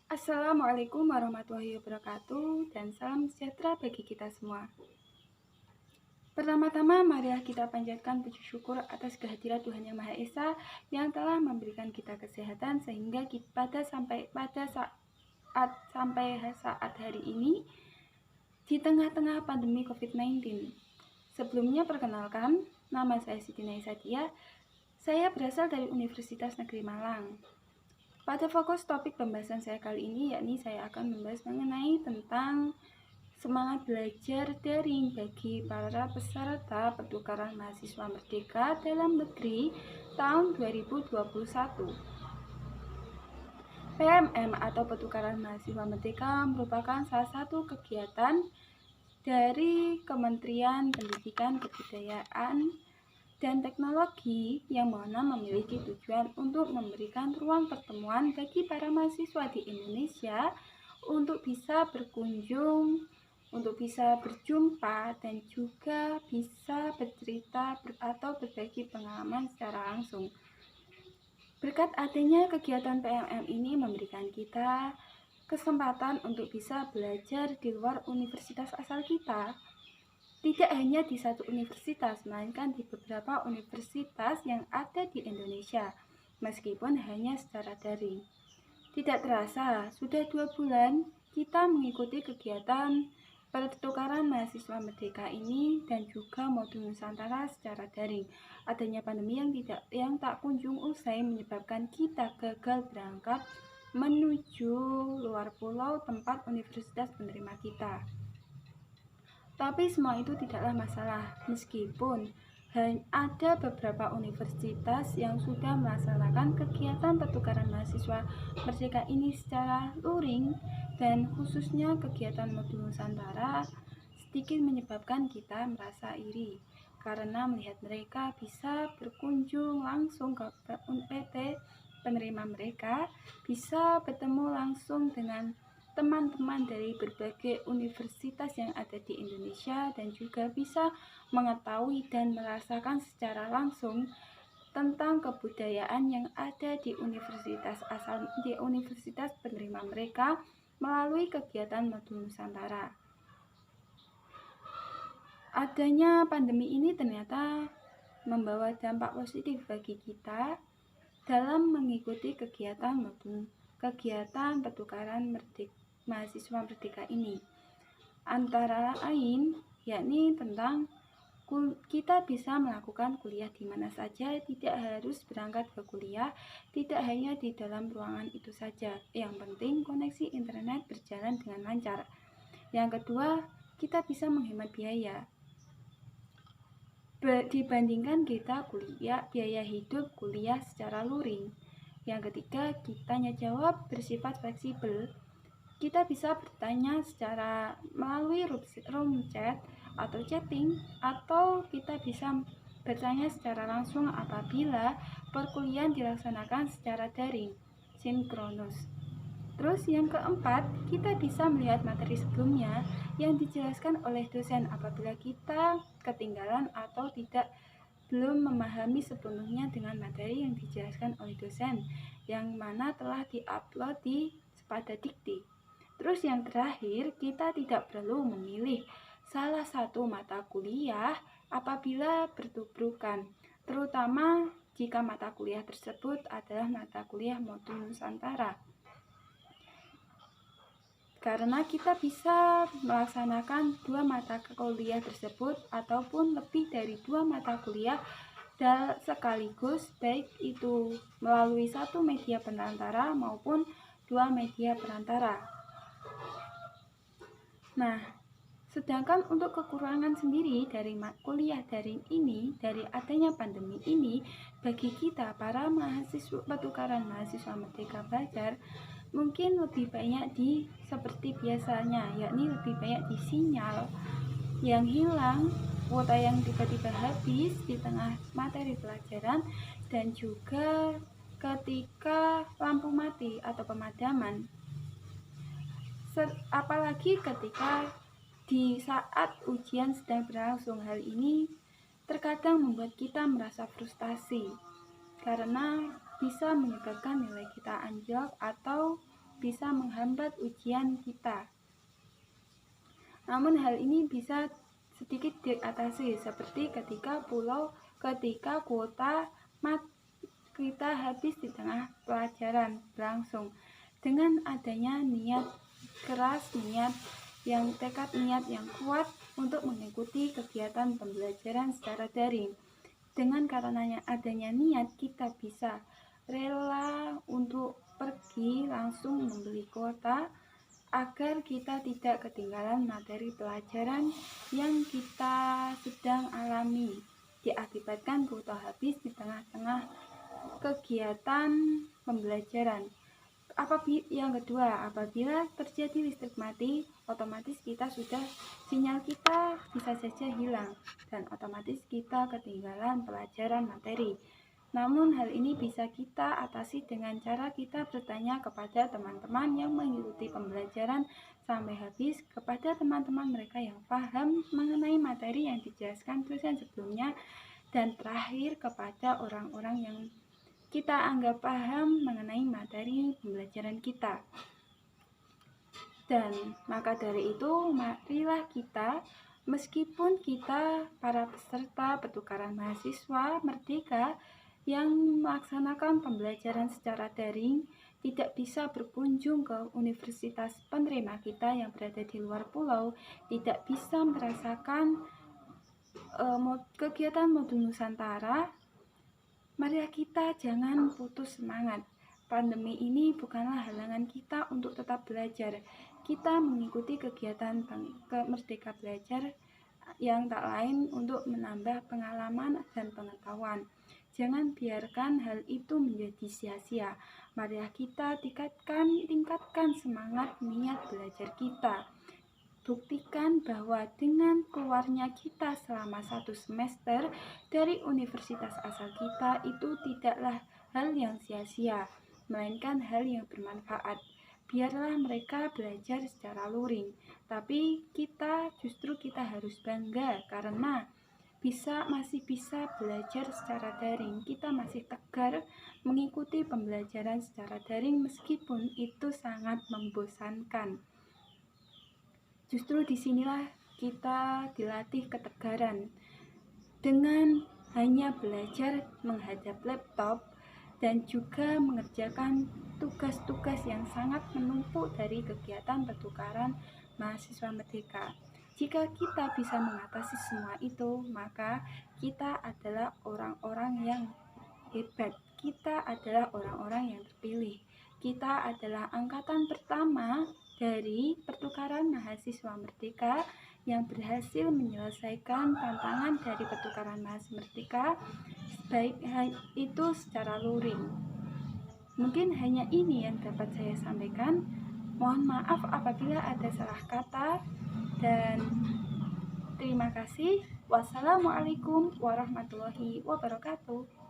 Assalamualaikum warahmatullahi wabarakatuh dan salam sejahtera bagi kita semua. Pertama-tama, marilah kita panjatkan puji syukur atas kehadiran Tuhan Yang Maha Esa yang telah memberikan kita kesehatan sehingga sampai saat hari ini di tengah-tengah pandemi COVID-19. Sebelumnya perkenalkan, nama saya Siti Naisadia. Saya berasal dari Universitas Negeri Malang. Pada fokus topik pembahasan saya kali ini, yakni saya akan membahas mengenai tentang semangat belajar daring bagi para peserta pertukaran mahasiswa merdeka dalam negeri tahun 2021. PMM atau pertukaran mahasiswa merdeka merupakan salah satu kegiatan dari Kementerian Pendidikan, Kebudayaan, dan Teknologi yang mana memiliki tujuan untuk memberikan ruang pertemuan bagi para mahasiswa di Indonesia untuk bisa berkunjung, untuk bisa berjumpa, dan juga bisa bercerita atau berbagi pengalaman secara langsung. Berkat adanya kegiatan PMM ini memberikan kita kesempatan untuk bisa belajar di luar universitas asal kita. Tidak hanya di satu universitas, melainkan di beberapa universitas yang ada di Indonesia, meskipun hanya secara daring. Tidak terasa, sudah 2 bulan kita mengikuti kegiatan pertukaran mahasiswa merdeka ini dan juga modul Nusantara secara daring. Adanya pandemi yang tak kunjung usai menyebabkan kita gagal berangkat menuju luar pulau tempat universitas penerima kita. Tapi semua itu tidaklah masalah, meskipun ada beberapa universitas yang sudah melaksanakan kegiatan pertukaran mahasiswa merdeka ini secara luring, dan khususnya kegiatan modul Nusantara sedikit menyebabkan kita merasa iri karena melihat mereka bisa berkunjung langsung ke PT penerima mereka, bisa bertemu langsung dengan teman-teman dari berbagai universitas yang ada di Indonesia dan juga bisa mengetahui dan merasakan secara langsung tentang kebudayaan yang ada di universitas penerima mereka melalui kegiatan modul Nusantara. Adanya pandemi ini ternyata membawa dampak positif bagi kita dalam mengikuti kegiatan pertukaran mahasiswa merdeka ini, antara lain yakni tentang kita bisa melakukan kuliah di mana saja, tidak harus berangkat ke kuliah, tidak hanya di dalam ruangan itu saja. Yang penting koneksi internet berjalan dengan lancar. Yang kedua, kita bisa menghemat biaya. Dibandingkan kita biaya hidup kuliah secara luring. Yang ketiga, kitanya jawab bersifat fleksibel. Kita bisa bertanya secara melalui room chat atau chatting, atau kita bisa bertanya secara langsung apabila perkuliahan dilaksanakan secara daring, sinkronus. Terus yang keempat, kita bisa melihat materi sebelumnya yang dijelaskan oleh dosen apabila kita ketinggalan atau belum memahami sepenuhnya dengan materi yang dijelaskan oleh dosen yang mana telah diupload di Sepada Dikti. Terus yang terakhir, kita tidak perlu memilih salah satu mata kuliah apabila bertubrukan, terutama jika mata kuliah tersebut adalah mata kuliah modul Nusantara. Karena kita bisa melaksanakan 2 mata kuliah tersebut ataupun lebih dari 2 mata kuliah sekaligus, baik itu melalui satu media perantara maupun 2 media perantara. Nah, sedangkan untuk kekurangan sendiri dari kuliah daring ini, dari adanya pandemi ini, bagi kita para mahasiswa pertukaran mahasiswa merdeka belajar, mungkin lebih banyak seperti biasanya, yakni lebih banyak di sinyal yang hilang, kuota yang tiba-tiba habis di tengah materi pelajaran, dan juga ketika lampu mati atau pemadaman. Apalagi ketika di saat ujian sedang berlangsung, hal ini terkadang membuat kita merasa frustasi karena bisa menyebabkan nilai kita anjlok atau bisa menghambat ujian kita. Namun hal ini bisa sedikit diatasi, seperti ketika kuota kita habis di tengah pelajaran berlangsung. Dengan adanya niat keras, tekad niat yang kuat untuk mengikuti kegiatan pembelajaran secara daring. Dengan karenanya adanya niat, kita bisa rela untuk pergi langsung membeli kuota agar kita tidak ketinggalan materi pelajaran yang kita sedang alami diakibatkan kuota habis di tengah-tengah kegiatan pembelajaran. Yang kedua, apabila terjadi listrik mati, otomatis sinyal kita bisa saja hilang dan otomatis kita ketinggalan pelajaran materi. Namun hal ini bisa kita atasi dengan cara kita bertanya kepada teman-teman yang mengikuti pembelajaran sampai habis, kepada teman-teman mereka yang paham mengenai materi yang dijelaskan dosen sebelumnya, dan terakhir kepada orang-orang yang kita anggap paham mengenai materi pembelajaran kita. Dan maka dari itu, marilah kita, meskipun kita para peserta pertukaran mahasiswa merdeka yang melaksanakan pembelajaran secara daring, tidak bisa berkunjung ke universitas penerima kita yang berada di luar pulau, tidak bisa merasakan kegiatan modul Nusantara, marilah kita jangan putus semangat. Pandemi ini bukanlah halangan kita untuk tetap belajar. Kita mengikuti kegiatan Merdeka Belajar yang tak lain untuk menambah pengalaman dan pengetahuan. Jangan biarkan hal itu menjadi sia-sia. Marilah kita tingkatkan semangat niat belajar kita. Buktikan bahwa dengan keluarnya kita selama 1 semester dari universitas asal kita itu tidaklah hal yang sia-sia, melainkan hal yang bermanfaat. Biarlah mereka belajar secara luring, tapi kita harus bangga karena masih bisa belajar secara daring. Kita masih tegar mengikuti pembelajaran secara daring meskipun itu sangat membosankan. Justru disinilah kita dilatih ketegaran dengan hanya belajar menghadap laptop dan juga mengerjakan tugas-tugas yang sangat menumpuk dari kegiatan pertukaran mahasiswa merdeka. Jika kita bisa mengatasi semua itu, maka kita adalah orang-orang yang hebat. Kita adalah orang-orang yang terpilih. Kita adalah angkatan pertama dari pertukaran mahasiswa merdeka yang berhasil menyelesaikan tantangan dari pertukaran mahasiswa merdeka, baik itu secara luring. Mungkin hanya ini yang dapat saya sampaikan. Mohon maaf apabila ada salah kata, dan terima kasih. Wassalamualaikum warahmatullahi wabarakatuh.